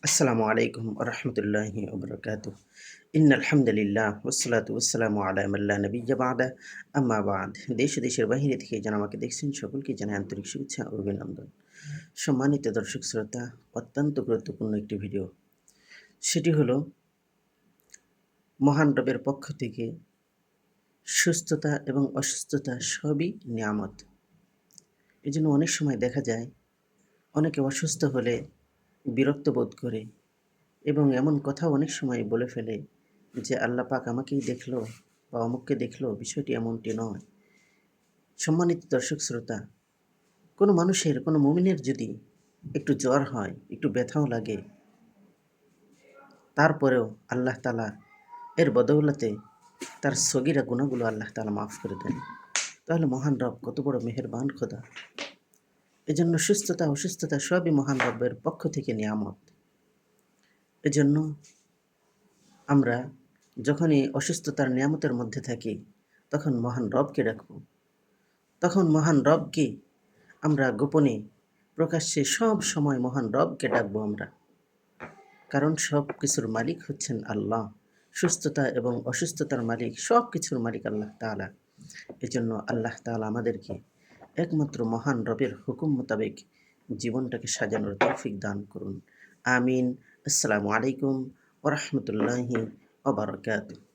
আসসালামু আলাইকুম রহমতুল্লাহি ওবরাকাতু। ইন্নাল হামদুলিল্লাহ ওয়াসসালাতু ওয়াসসালামু আলা মান লা নাবিয়্যা বা'দা আম্মা বা'দ। দেশ ও দেশের বাহিরে থেকে যারা আমাকে দেখছেন সকলকে জানাই আন্তরিক শুভেচ্ছা ও অভিনন্দন। সম্মানিত দর্শক শ্রোতা, অত্যন্ত গুরুত্বপূর্ণ একটি ভিডিও। সেটি হলো মহান রবের পক্ষ থেকে সুস্থতা এবং অসুস্থতা সবই নিয়ামত। এজন্য অনেক সময় দেখা যায় অনেকে অসুস্থ হলে বিরক্ত বোধ করে এবং এমন কথাও অনেক সময় বলে ফেলে যে আল্লাহ পাক আমাকেই দেখলো বা অমুককে দেখলো, বিষয়টি এমনটি নয়। সম্মানিত দর্শক শ্রোতা, কোনো মানুষের, কোনো মুমিনের যদি একটু জ্বর হয়, একটু ব্যথাও লাগে, তারপরেও আল্লাহ তাআলা এর বদৌলতে তার সগীরা গুনাহগুলো আল্লাহ তাআলা মাফ করে দেন। তাহলে মহান রব কত বড় মেহেরবান খোদা। এজন্য সুস্থতা অসুস্থতা সবই মহান রবের পক্ষ থেকে নিয়ামত। এজন্য আমরা যখনই অসুস্থতার নিয়ামতের মধ্যে থাকি, তখন মহান রবকে ডাকব। তখন মহান রবকে আমরা গোপনে প্রকাশ্যে সব সময় মহান রবকে ডাকবো আমরা। কারণ সব কিছুর মালিক হচ্ছেন আল্লাহ। সুস্থতা এবং অসুস্থতার মালিক, সব কিছুর মালিক আল্লাহ তাআলা। এজন্য আল্লাহ তাআলা আমাদেরকে একমাত্র মহান রবের হুকুম মোতাবেক জীবনটাকে সাজানোর তৌফিক দান করুন। আমিন। আসসালামু আলাইকুম ওয়া রাহমাতুল্লাহি ওয়া বারাকাতুহু।